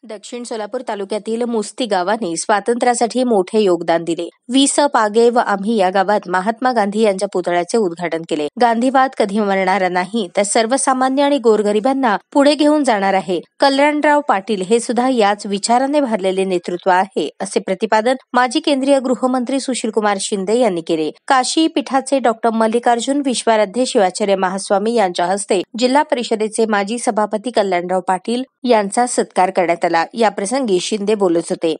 दक्षिण सोलापूर तालुक्यातील मुस्ती गावाने स्वातंत्र्यासाठी मोठे योगदान दिले. वीस पागे व आम्ही या गावात महात्मा गांधी यांच्या पुतळ्याचे उद्घाटन केले. गांधीवाद कधी मरणार नाही, तर सर्वसामान्य आणि गोरगरिबांना पुढे घेऊन जाणार आहे. कल्याणराव पाटील हे सुद्धा याच विचाराने भरलेले नेतृत्व आहे, असे प्रतिपादन माजी केंद्रीय गृहमंत्री सुशीलकुमार शिंदे यांनी केले. काशी पीठाचे डॉक्टर मल्लिकार्जुन विश्वाराध्य शिवाचार्य महास्वामी यांच्या हस्ते जिल्हा परिषदेचे माजी सभापती कल्याणराव पाटील यांचा सत्कार करण्यात आला. या प्रसंगी शिंदे बोलत होते.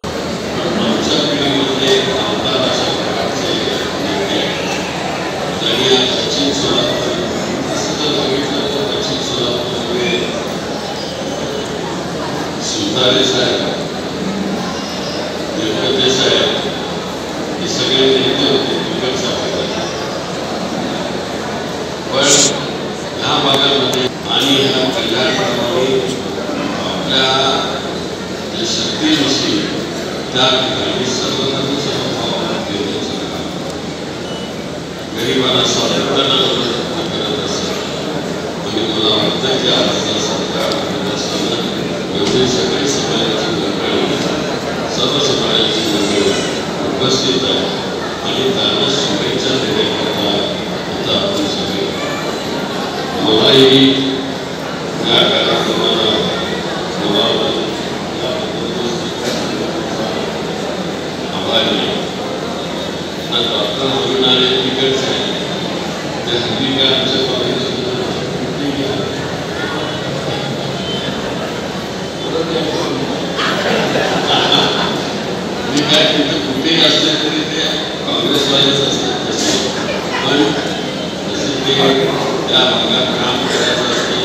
शक्तीनुसार त्या ठिकाणी सर्वधर्म समभाव गरिबांना स्वातंत्र्याला करत असत. आणि मला वाटतं की आजचा सरकार करत असताना एवढे सगळे समाजाची मंडळी सर्व समाजाची मंडळी उपस्थित आहे आणि त्यांना शुभेच्छा देण्याकरता आता आपण सगळे मलाही या कार्यक्रमाला बोलावलं. डॉक्टर होणारे तिकडचे आहे ते हल्ली काय आमच्या कॉलेजचे मी काय तिथे कुठेही असले तरी ते काँग्रेसवालेच असतात. पण जसं ते त्या भागात काम करायचं असतं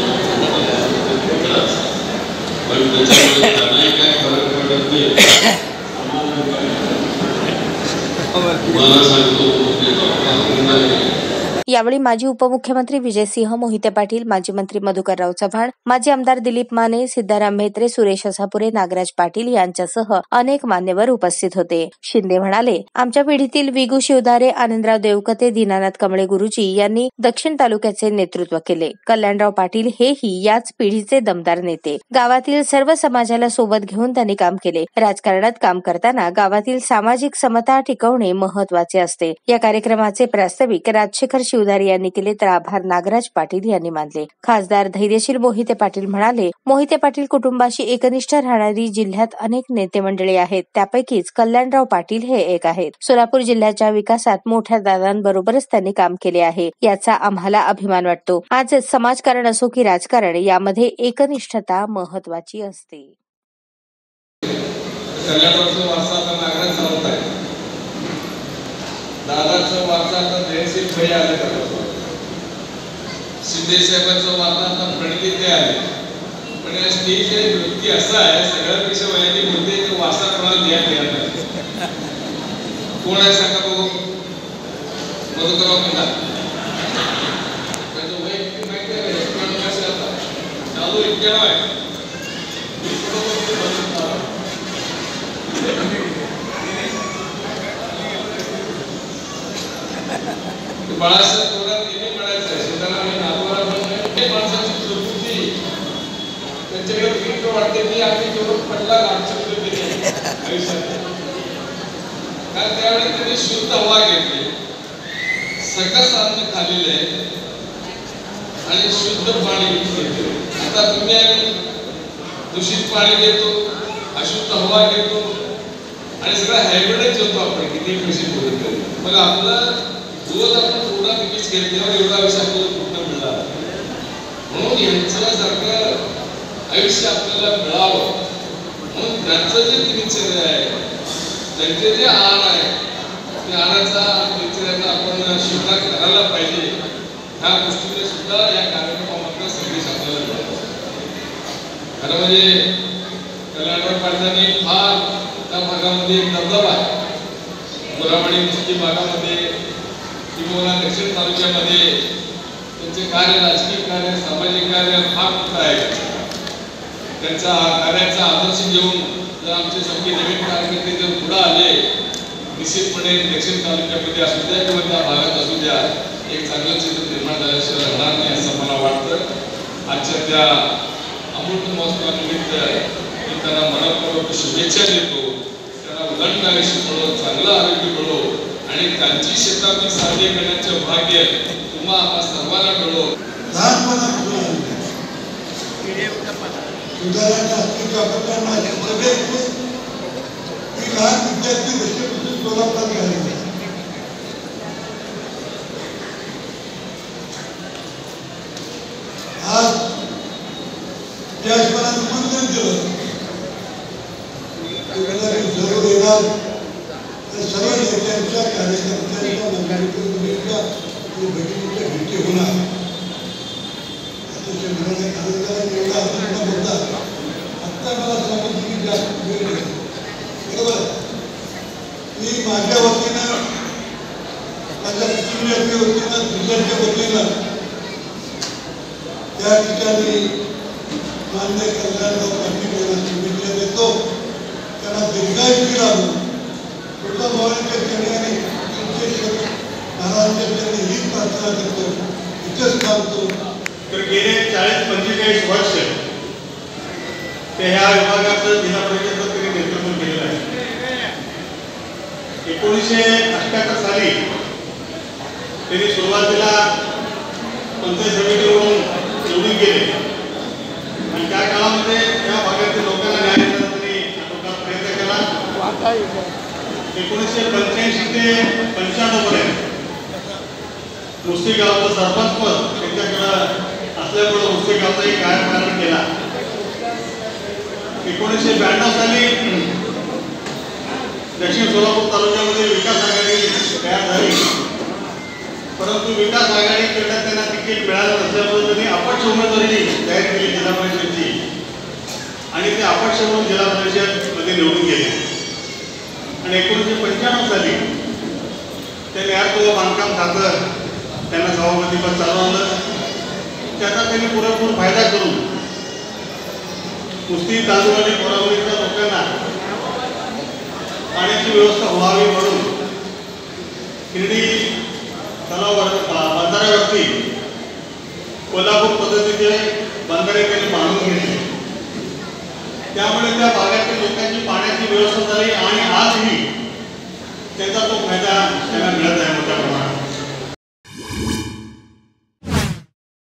पण त्याच्यामुळे त्यांनाही काय फरक पडत नाही. यावेळी माजी उपमुख्यमंत्री विजयसिंह मोहिते पाटील, माजी मंत्री मधुकरराव चव्हाण, माजी आमदार दिलीप माने, सिद्धाराम म्हेत्रे, सुरेश असापुरे, नागराज पाटील यांच्यासह अनेक मान्यवर उपस्थित होते. शिंदे म्हणाले, आमच्या पिढीतील विगू शिवदारे, आनंदराव देवकते, दीनानाथ कमळे गुरुजी यांनी दक्षिण तालुक्याचे नेतृत्व केले. कल्याणराव पाटील हेही याच पिढीचे दमदार नेते. गावातील सर्व समाजाला सोबत घेऊन त्यांनी काम केले. राजकारणात काम करताना गावातील सामाजिक समता टिकवणे महत्वाचे असते. या कार्यक्रमाचे प्रास्ताविक राजशेखर शिवदारे यांनी केले, तर आभार नागराज पाटील यांनी मानले. खासदार धैर्यशील मोहिते पाटील म्हणाले, मोहिते पाटील कुटुंबाशी एकनिष्ठ राहणारी जिल्ह्यात अनेक नेते मंडळी आहेत, त्यापैकीच कल्याणराव पाटील हे एक आहेत. सोलापूर जिल्ह्याच्या विकासात मोठ्या दादांबरोबरच त्यांनी काम केले आहे, याचा आम्हाला अभिमान वाटतो. आज समाजकारण असो की राजकारण, यामध्ये एकनिष्ठता महत्वाची असते. दादाचं वार्ता आता धैर्यशील भाई आले, शिंदे साहेबांचं वार्ता आता प्रणिती ते आले. पण या स्टेजचा वृत्ती असा आहे, सगळ्यापेक्षा वयाने बोलते ते वार्ता कोणाला द्यायला कोण आहे सांगा बघू. मधुकरराव म्हणतात त्याचं वय किती माहिती आहे? चालू 91 आहे. बाळासाहेब थोरात नेहमी म्हणायचं, सीताराम हे नातवाला म्हणून माणसाची प्रवृत्ती त्यांच्याकडे फिट वाटते. मी आम्ही जेवढं पडला आमच्याकडे गेले आयुष्यात, कारण त्यावेळी त्यांनी शुद्ध हवा घेतली, सकस अन्न खाल्लेलं आहे आणि शुद्ध पाणी घेतले. आता तुम्ही आम्ही दूषित पाणी घेतो, अशुद्ध हवा घेतो आणि सगळं हायब्रिडच होतो. आपण किती पैसे बोलत तरी मग आपलं रोज आपण थोडा विकीच घेतल्यावर एवढा आयुष्य आपल्याला पूर्ण मिळाला. म्हणून यांच्यासारखं आयुष्य आपल्याला मिळावं म्हणून त्यांचं जे दिनचर्या आहे, त्यांचे जे आहार आहे, त्या आहाराचा दिनचर्याचा आपण स्वीकार करायला पाहिजे. ह्या गोष्टीने सुद्धा या कार्यक्रमामधला संदेश आपल्याला मिळाला. खरं म्हणजे कल्याणराव पाटलांनी फार त्या भागामध्ये एक दबदबा आहे. मुरामाडी मुस्लिम भागामध्ये किंवा दक्षिण तालुक्यामध्ये त्यांचे कार्य, राजकीय कार्य, सामाजिक कार्य फार मोठं आहे. त्यांचा कार्याचा आदर्श घेऊन जर आमचे सगळे नवीन कार्यकर्ते जर पुढे आले, निश्चितपणे दक्षिण तालुक्यामध्ये असू द्या किंवा त्या भागात असू द्या, एक चांगलं चित्र निर्माण झाल्याशिवाय राहणार नाही असं मला वाटतं. आजच्या त्या अमृत महोत्सवानिमित्त त्यांना मनपूर्वक शुभेच्छा देतो. त्यांना उदंड आयुष्य मिळो, चांगलं आरोग्य मिळो आणि त्यांची शताब्दी साध्य करण्याचे भाग्य तुम्हा आम्हा सर्वांना मिळो. लहानपणापासून सुधाराच्या अस्तित्वाबद्दल सगळे मी लहान विद्यार्थी दशेपासून सोलापुरात घालले. आज त्या हिशोबाने निमंत्रण केलं जरूर येणार. सर्व नेत्यांच्या कार्यकर्त्यांच्या मंडळींच्या भगिनींच्या भेटी होणार. अतिशय मनाने कार्यक्रम एवढा आनंद होता. आत्ता मला सांगितलं की जास्त वेळ नाही. बरोबर मी माझ्या वतीनं माझ्या कुटुंबियाच्या वतीनं दुसऱ्याच्या वतीनं त्या ठिकाणी मान्य कल्याणराव पाटील यांना शुभेच्छा देतो. त्यांना दीर्घायुष्य लाभो. तुळजा भवानीच्या चरणी आणि महाराजांच्या चरणी ही प्रार्थना करतो. इथेच थांबतो. तर गेले 40-45 वर्ष ते ह्या विभागाचं जिल्हा परिषदेचं त्यांनी नेतृत्व केलेलं आहे. 1978 साली त्यांनी सुरुवातीला पंचायत समितीवरून निवडून गेले आणि त्या काळामध्ये या भागातील लोकांना न्याय देण्याचा त्यांनी प्रयत्न केला. 1985 ते 95 पर्यंत मुस्ती गावचं सरपंच पद त्यांच्याकडं असल्यामुळे मुस्ती गावचाही कार्यकारण केला. 1992 साली दक्षिण सोलापूर तालुक्यामध्ये विकास आघाडी तयार झाली. परंतु विकास आघाडीकडनं त्यांना तिकीट मिळालं नसल्यामुळे त्यांनी अपक्ष उमेदवारी जाहीर केली जिल्हा परिषदेची आणि ते अपक्ष म्हणून जिल्हा परिषदमध्ये निवडून गेले. आणि 1995 साली त्यांनी ॲप बांधकाम खातं त्यांना सभापतीपद चालवलं. त्याचा त्यांनी पुरेपूर फायदा करून कुस्ती तालुक्यातील कोरावलीच्या लोकांना पाण्याची व्यवस्था व्हावी म्हणून शिर्डी तलाव बंधाऱ्यावरती कोल्हापूर पद्धतीचे बंधारे त्यांनी बांधून घेतले. त्यामुळे त्या भागातील लोकांची पाण्याची व्यवस्था झाली आणि आजही त्याचा तो फायदा त्यांना मिळत आहे मोठ्या प्रमाणात.